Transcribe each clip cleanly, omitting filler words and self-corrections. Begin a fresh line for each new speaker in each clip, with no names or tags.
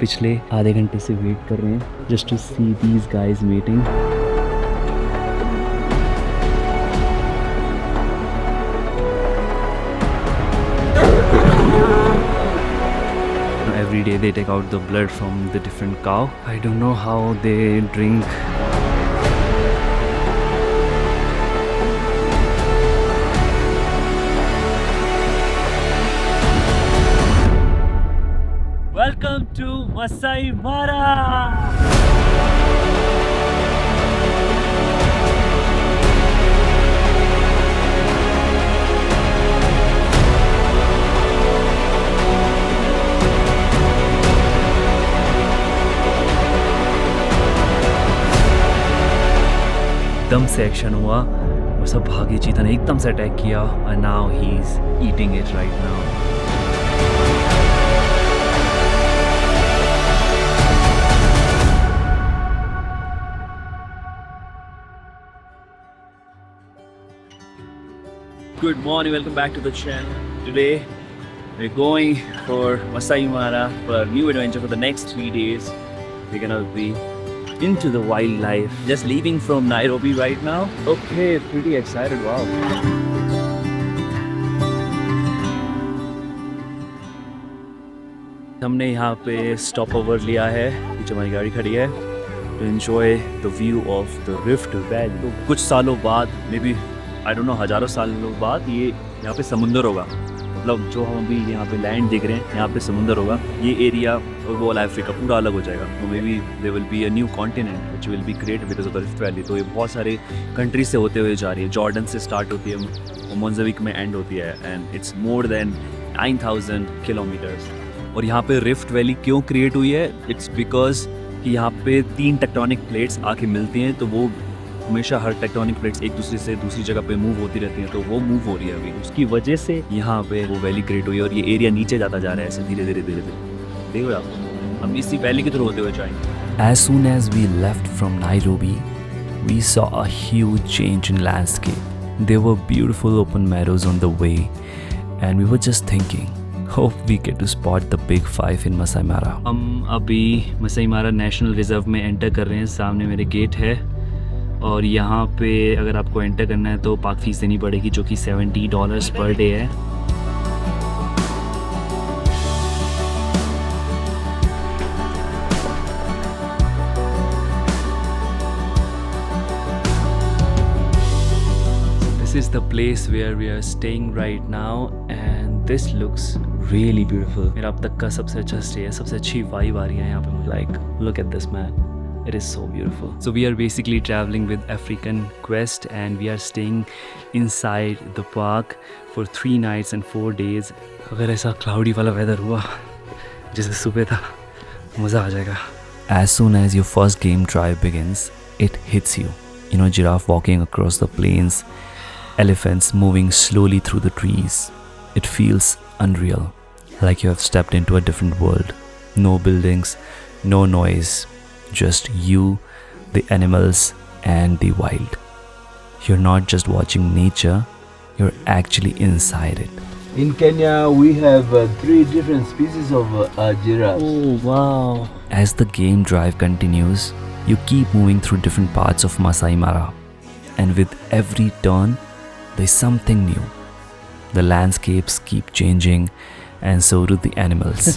पिछले आधे घंटे से वेट कर रहे हैं just to see these guys meeting. Every day they take out the blood from the different cow. I don't know how they drink. Welcome to Masai Mara. एकदम से action हुआ और सब भागे, चीता ने एकदम से अटैक किया and now he's eating it right now. Good morning, welcome back to the channel. Today we're going for Masai Mara for a new adventure for the next 3 days. We're gonna be into the wildlife. Just leaving from Nairobi right now. Okay, pretty excited. Wow. हमने यहाँ पे stop over लिया है, पीछे हमारी गाड़ी खड़ी है, to enjoy the view of the Rift Valley. तो कुछ सालों बाद, maybe I don't know, हजारों सालों बाद ये यहाँ पे समुंदर होगा। मतलब जो हम अभी यहाँ पे लैंड देख रहे हैं, यहाँ पे समुंदर होगा। ये एरिया और वो अफ्रीका पूरा अलग हो जाएगा। तो maybe there will be a new continent which will be created because of the rift valley. तो ये बहुत सारे कंट्रीज से होते हुए जा रही है। जॉर्डन से स्टार्ट होती है, वो मोज़ाम्बिक में एंड होती है and it's more than 9000 kilometres. और यहाँ पे रिफ्ट वैली क्यों क्रिएट हुई है? इट्स बिकॉज कि यहाँ पे 3 टेक्टोनिक प्लेट्स आके मिलती हैं, तो वो हमेशा हर टेक्टोनिक प्लेट्स एक दूसरे से दूसरी जगह पे मूव होती रहती हैं, तो वो मूव हो रही है अभी। उसकी वजह से यहाँ पे वो वैली क्रिएट हुई है और ये एरिया नीचे जाता जा रहा है ऐसे धीरे धीरे धीरे धीरे। देखो आप, हम इसी वैली के थ्रू होते हुए जाएंगे।
As soon as we left from Nairobi, we saw a huge change in landscape. There were beautiful open meadows on the way, and we were just thinking, hope we get to spot the big 5 in Masai Mara.
हम अभी मसाई मारा national reserve में enter कर रहे हैं। सामने मेरे gate है और यहाँ पे अगर आपको एंटर करना है तो पाक फीस देनी पड़ेगी, जो कि $70 पर डे है। This is the place where we are staying right now and this looks really beautiful. मेरा अब तक का सबसे अच्छा स्टे है, सबसे अच्छी वाइब आ रही है यहाँ पे। Like, look at this man. It is so beautiful. So we are basically traveling with African Quest and we are staying inside the park for 3 nights and 4 days. अगर ऐसा cloudy वाला weather हुआ जैसे सुबह था, मज़ा आ जाएगा।
As soon as your first game drive begins, it hits you. You know, giraffe walking across the plains, elephants moving slowly through the trees. It feels unreal, like you have stepped into a different world. No buildings, no noise. Just you, the animals, and the wild. You're not just watching nature, you're actually inside it.
In Kenya, we have 3 different species of giraffes.
Oh wow.
As the game drive continues, you keep moving through different parts of Masai Mara. And with every turn, there's something new. The landscapes keep changing, and so do the animals.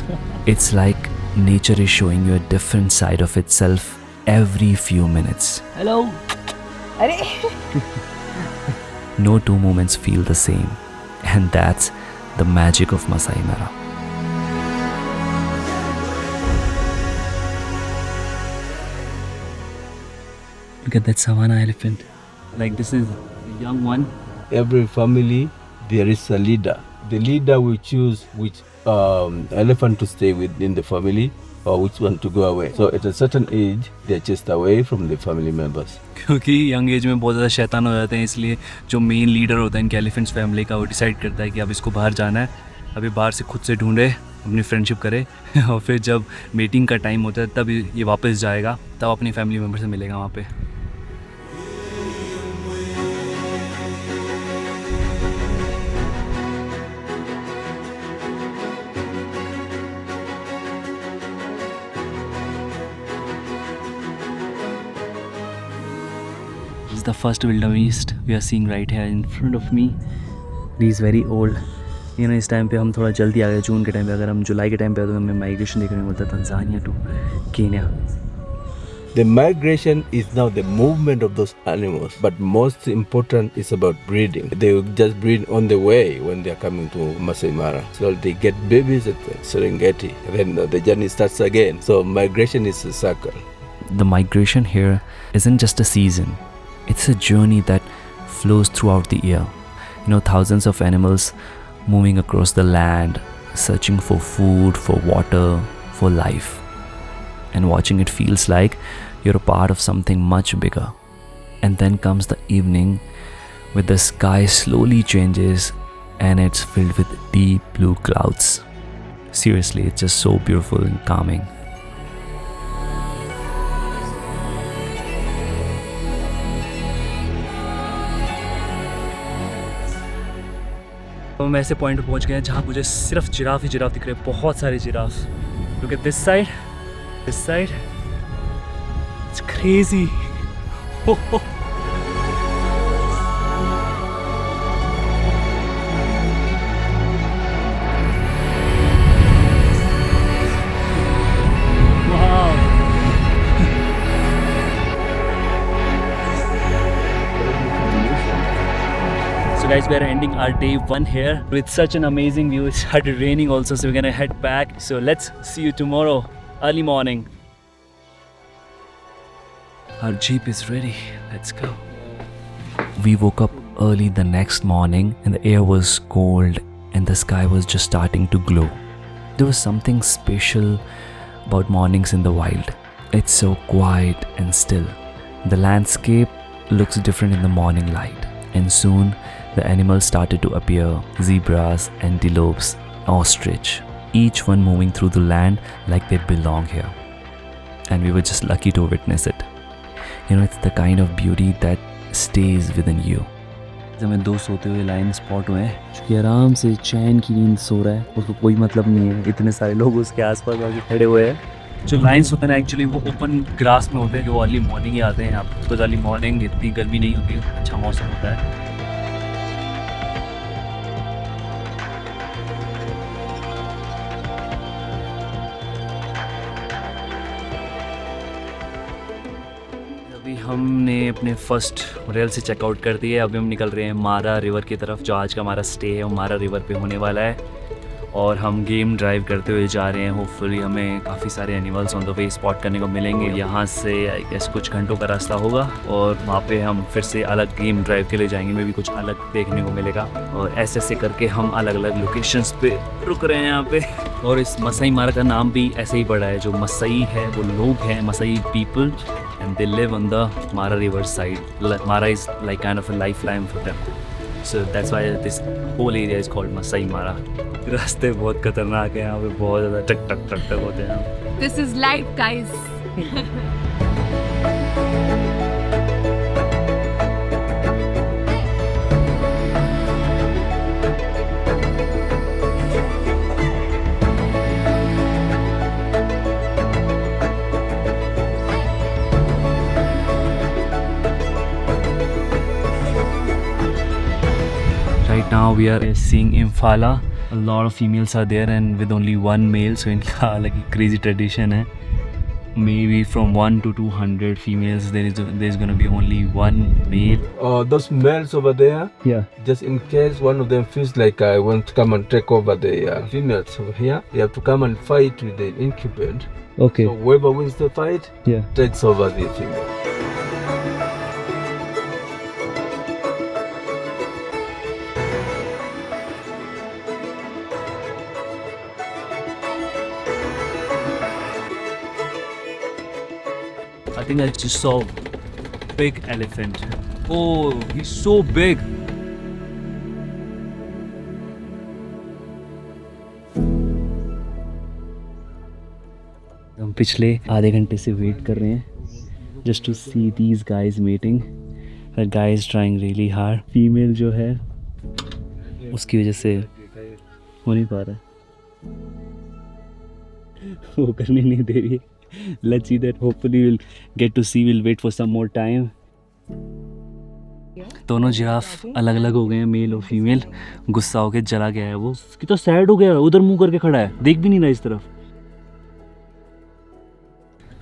It's like nature is showing you a different side of itself every few minutes.
Hello.
No 2 moments feel the same, and that's the magic of Masai Mara.
Look at that savanna elephant. Like this is a young one.
Every family, there is a leader. The leader will choose which elephant to stay with in the family or which one to go away. So at a certain age, they are chased away from the family members.
क्योंकि young age में बहुत ज़्यादा शैतान हो जाते हैं, इसलिए जो मेन लीडर होता है इनके एलिफेंट्स फैमिली का, वो डिसाइड करता है कि अब इसको बाहर जाना है, अभी बाहर से खुद से ढूंढे, अपनी फ्रेंडशिप करे और फिर जब मीटिंग का टाइम होता है तब ये वापस जाएगा, तब अपनी फैमिली मेम्बर से मिलेगा वहाँ पे।
the first wildebeest we are seeing right here in front of me. He is very old. You know, इस टाइम पे हम थोड़ा जल्दी आ गए जून के टाइम पे. अगर हम जुलाई के टाइम पे तो हमें माइग्रेशन देखने को मिलता है Tanzania to Kenya.
The migration is now the movement of those animals, but most important is about breeding. They will just breed on the way when they are coming to Masai Mara. So they get babies at the Serengeti, then the journey starts again. So migration is a circle.
The migration here isn't just a season, it's a journey that flows throughout the year. You know, thousands of animals moving across the land, searching for food, for water, for life. And watching it feels like you're a part of something much bigger. And then comes the evening where the sky slowly changes and it's filled with deep blue clouds. Seriously, it's just so beautiful and calming. हम ऐसे point पे पहुंच गए हैं जहाँ मुझे सिर्फ giraffe ही giraffe दिख रहे हैं. बहुत सारे giraffe. Look at this side. This side. It's crazy. Wow. So guys, we are ending our day 1 here with such an amazing view. It started raining also, so we're gonna head back. So let's see you tomorrow, early morning. Our jeep is ready. Let's go. We woke up early the next morning and the air was cold and the sky was just starting to glow. There was something special about mornings in the wild. It's so quiet and still. The landscape looks different in the morning light, and soon the animals started to appear: zebras, antelopes, ostrich, each one moving through the land like they belong here. And we were just lucky to witness it. You know, it's the kind of beauty that stays within you. हमें 2 सोते हुए line spot हुए हैं, जो आराम से चैन की नींद सो रहा है. उसको कोई मतलब नहीं है, इतने सारे लोग उसके आसपास आके खड़े हुए हैं. जो लाइन्स होते हैं ना, एक्चुअली वो ओपन ग्रास में होते हैं, जो अर्ली मॉर्निंग ही आते हैं यहाँ पर. तो अर्ली मॉर्निंग इतनी गर्मी नहीं होती, अच्छा मौसम होता है. अभी हमने अपने फर्स्ट रेल से चेकआउट कर दिया. अभी हम निकल रहे हैं मारा रिवर की तरफ. जो आज का हमारा स्टे है वो मारा रिवर पे होने वाला है, और हम गेम ड्राइव करते हुए जा रहे हैं. होपफुली हमें काफ़ी सारे animals on the way spot करने को मिलेंगे. यहाँ से आई गेस कुछ घंटों का रास्ता होगा, और वहाँ पे हम फिर से अलग गेम ड्राइव के लिए जाएंगे. में भी कुछ अलग देखने को मिलेगा, और ऐसे ऐसे करके हम अलग अलग लोकेशंस पे रुक रहे हैं यहाँ पे. और इस मसाई मारा का नाम भी ऐसे ही पड़ा है. जो मसाई है वो लोग हैं, Maasai people, and they live on the Mara river side. Mara is like kind of a lifeline for them. So that's why this whole area is called Masai Mara. रास्ते बहुत खतरनाक है यहाँ पे, बहुत ज़्यादा टक टक टक टक होते हैं.
This is life, guys.
Right now we are seeing Imphala. A lot of females are there and with only one male. So इनका अलग ही crazy tradition है. Maybe from 1 to 200 females, there's gonna be only one male.
Those males over there,
Yeah.
just in case one of them feels like I want to come and take over the females over here, they have to come and fight with the incumbent.
Okay.
So whoever wins the fight
Yeah.
takes over the female.
I think I just saw big elephant. Oh, he's so big.
हम पिछले आधे घंटे से wait कर रहे हैं just to see these guys mating. The guy is trying really hard. Female जो है उसकी वजह से हो नहीं पा रहा, वो करने नहीं दे रही है. Let's see that. Hopefully we'll get to see. We'll wait for some more time.
दोनों जिराफ अलग अलग हो गए हैं, मेल और फीमेल। गुस्सा होके जला गया है वो, कितना सैड हो गया, उधर मुंह करके खड़ा है, देख भी नहीं रहा इस तरफ।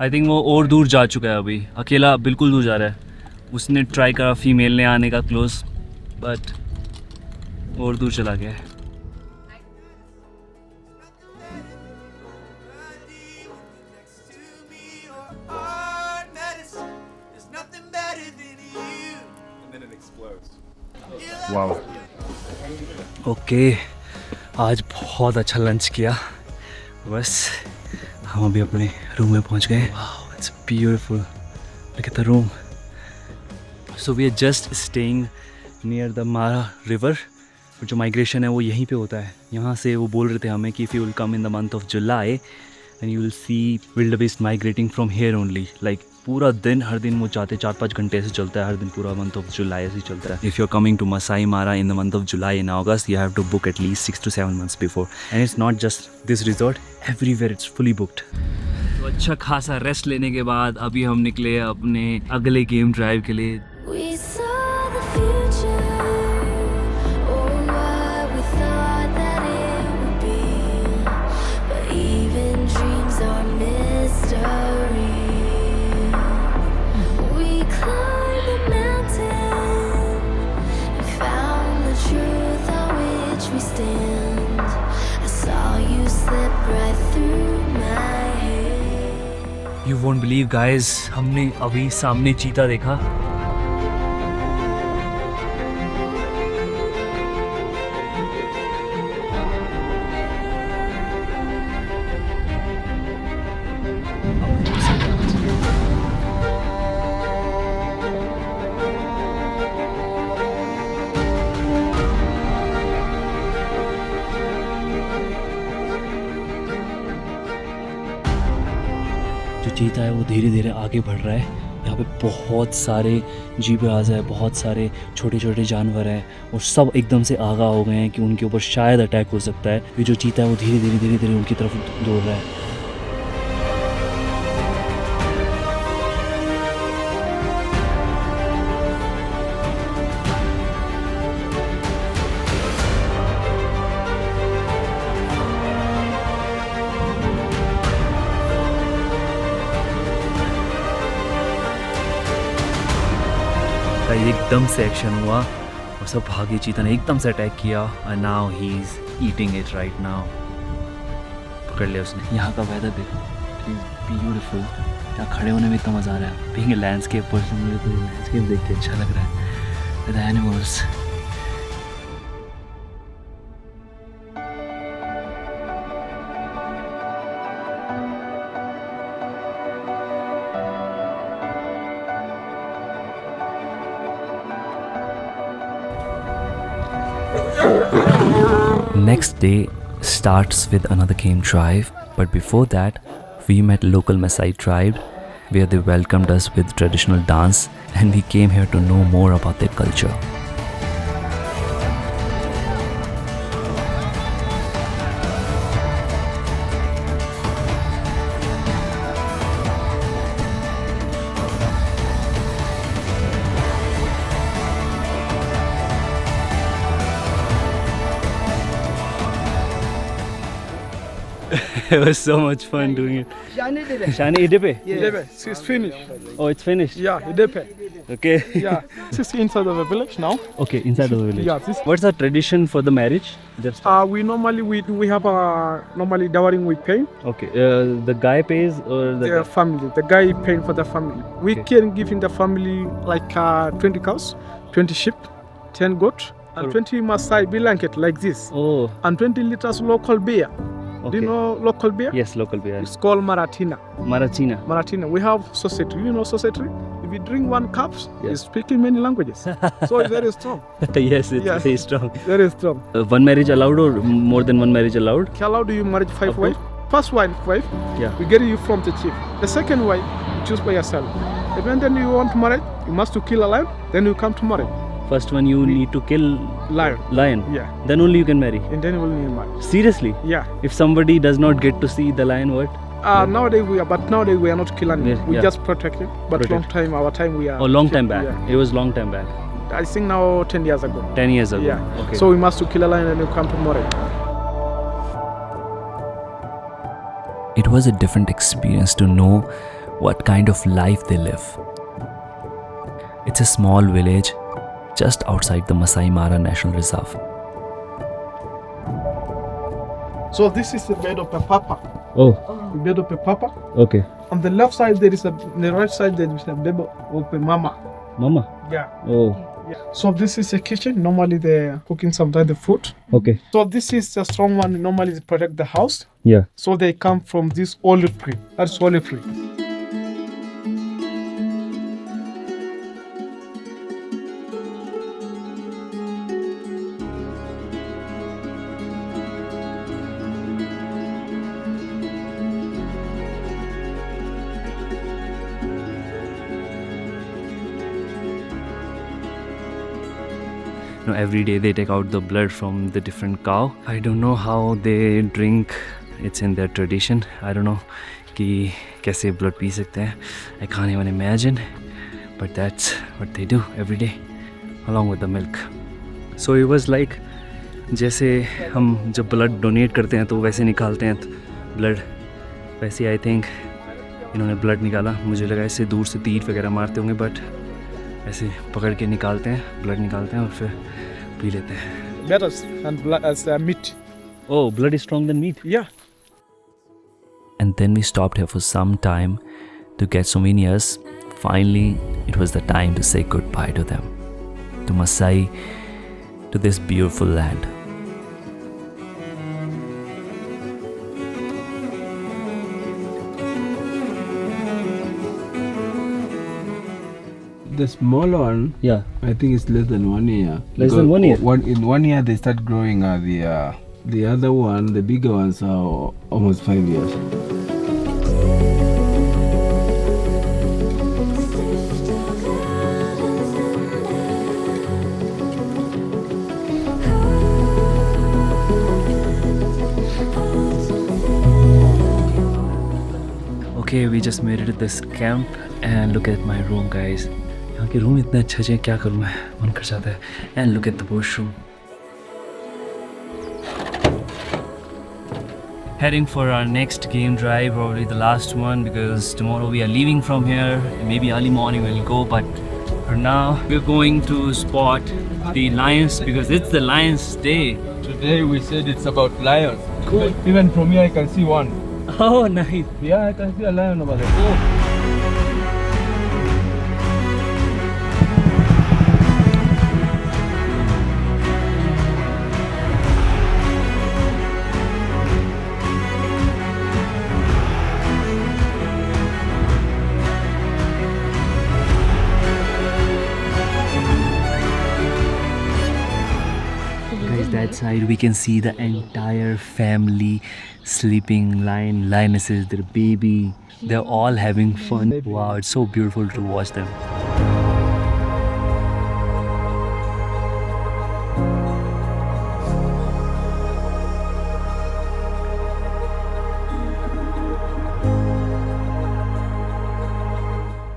आई थिंक वो और दूर जा चुका है, अभी अकेला बिल्कुल दूर जा रहा है। उसने ट्राई करा फीमेल ने आने का क्लोज, बट और दूर चला गया है। ओके, आज बहुत अच्छा लंच किया, बस हम अभी अपने रूम में पहुंच गए। It's beautiful, look at the room. So we are just staying near the Mara river. जो माइग्रेशन है वो यहीं पे होता है। यहाँ से वो बोल रहे थे हमें कि if you will come in the month of July and you will see wildebeest migrating from here only. Like पूरा दिन, हर दिन वो जाते 4-5 घंटे ऐसे चलता है, हर दिन पूरा मंथ ऑफ जुलाई ऐसे चलता है। If you are coming to Masai Mara in the month of July in August, you have to book at least 6 to 7 months before. And it's not just this resort, everywhere it's fully booked. तो अच्छा खासा rest लेने के बाद अभी हम निकले अपने अगले गेम ड्राइव के लिए।
We saw the future, oh what we thought that it would be, but even dreams are mystery. We climbed the mountain and found the truth on which we stand. I saw you slip right through my hands.
You won't believe guys, हमने अभी सामने चीता देखा। जो चीता है वो धीरे धीरे आगे बढ़ रहा है। यहाँ पे बहुत सारे जीवराज है, बहुत सारे छोटे छोटे जानवर हैं और सब एकदम से आगाह हो गए हैं कि उनके ऊपर शायद अटैक हो सकता है। ये जो चीता है वो धीरे धीरे उनकी तरफ दौड़ रहा है। का एकदम से एक्शन हुआ और सब भागे। चीता ने एकदम से अटैक किया and now he is eating it right now. पकड़ लिया उसने। यहाँ का वेदर देखो, ब्यूटीफुल। यहाँ खड़े होने में इतना मज़ा आ रहा है। बीइंग ए लैंडस्केप पर्सन, मुझे तो लैंडस्केप देख के अच्छा लग रहा है with animals.
Next day starts with another game drive, but before that, we met local Maasai tribe where they welcomed us with traditional dance, and we came here to know more about their culture.
It was so much fun doing it. Shani, Idepe?
Yeah, it's finished.
Oh, it's finished.
Yeah, Idepe.
Okay.
Yeah, this is inside of the village now.
Okay, inside of the village.
Yeah, this.
What's the tradition for the marriage? Just
We normally we have normally dowering we pay
okay. The guy pays or
the family. The guy paying for the family. We
Okay.
can give in the family like 20 cows, 20 sheep, 10 goat, and 20 Maasai blanket like this,
Oh,
and 20 liters local beer. Do
okay.
you know local beer?
Yes, local beer.
It's called Maratina.
Marachina.
Maratina. We have society. You know society? If you drink one cup,
Yes.
it's speaking many languages. So it's very strong.
Yes, it's
Yeah.
very strong.
Very strong.
One marriage allowed or more than one marriage allowed?
How do you marry 5
Okay.
wives? First wife,
Yeah.
we get you from the chief. The second wife, choose by yourself. If then you want to marry, you must to kill a lion, then you come to marry.
First one you need to kill
Lion.
lion.
Yeah.
Then only you can marry.
And then will you marry.
Seriously?
Yeah.
If somebody does not get to see the lion, what?
Nowadays we are not killing
Yes,
it. We
yeah.
just protect it. But
Protect.
long time, our time we are.
Oh, long time back.
Yeah.
It was long time back.
I think now 10 years ago.
10 years ago.
Yeah.
Okay.
So we must to kill a lion and we come to More.
It was a different experience to know what kind of life they live. It's a small village just outside the Masai Mara National Reserve.
So this is the bed of the papa.
Oh,
The bed of the papa.
okay.
On the left side there is on the right side there is a bed of the mama.
Mama.
Yeah.
Oh,
Yeah. So this is a kitchen. Normally they're cooking sometimes the food.
okay.
So this is the strong one. Normally they protect the house.
Yeah.
So they come from this olive tree. That's olive tree.
You know, every day they take out the blood from the different cow. I don't know how they drink. It's in their tradition. I don't know कि कैसे blood P सकते हैं. I can't even imagine. But that's what they do every day, along with the milk.
So it was like जैसे हम जब blood donate करते हैं तो वैसे निकालते हैं ब्लड, वैसे आई थिंक इन्होंने ब्लड निकाला. मुझे लगा इससे दूर से तीर वगैरह मारते होंगे, बट ऐसे पकड़ के निकालते हैं, ब्लड निकालते हैं और फिर पी लेते हैं.
Better and blood as meat.
Oh, blood is stronger than meat.
Yeah.
And then we stopped here for some time to get souvenirs. Finally, it was the time to say goodbye to them, to Masai, to this beautiful land.
The smaller one,
Yeah.
I think it's less than 1 year.
Less than 1 year?
In 1 year they start growing. The other one, the bigger ones, are almost 5 years.
Okay, we just made it to this camp and look at my room, guys. यहाँ के room इतने अच्छे हैं, क्या करूँ मैं, मन कर जाता है. And look at the washroom. Heading for our next game drive, probably the last one, because tomorrow we are leaving from here. Maybe early morning we'll go, but for now we're going to spot the lions because it's the lions' day.
Today we said it's about lions. Cool. Even from here I can see one.
Oh, nice.
Yeah, I can see a lion over there.
Guys, that side we can see the entire family sleeping, lionesses, their baby. They're all having fun. Wow, it's so beautiful to watch them.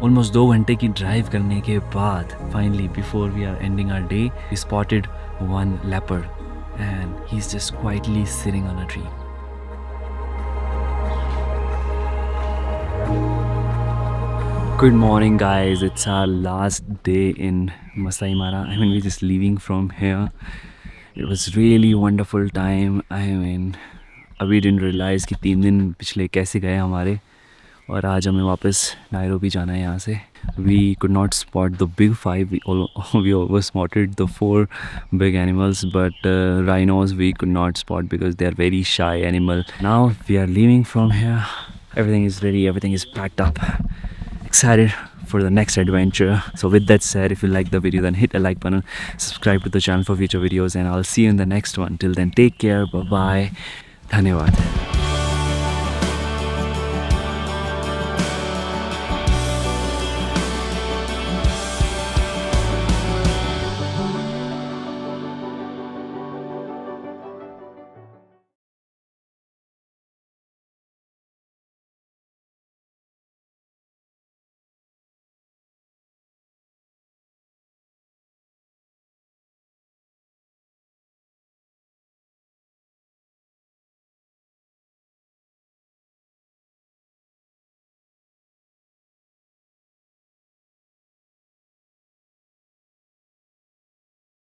Almost 2 घंटे की drive करने के बाद finally before we are ending our day we spotted one leopard and he's just quietly sitting on a tree. Good morning guys, it's our last day in Masai Mara. I mean we're just leaving from here. It was really wonderful time. I mean अभी didn't realize कि 3 दिन पिछले कैसे गए हमारे और आज हमें वापस नायरोबी जाना है यहाँ से. We could not spot the big 5. We over spotted the 4 big animals, but rhinos we could not spot because they are very shy animal. Now we are leaving from here. Everything is ready. Everything is packed up. Excited for the next adventure. So with that said, if you like the video, then hit a like button, subscribe to the channel for future videos, and I'll see you in the next one. Till then, take care. Bye bye. Dhanyawad.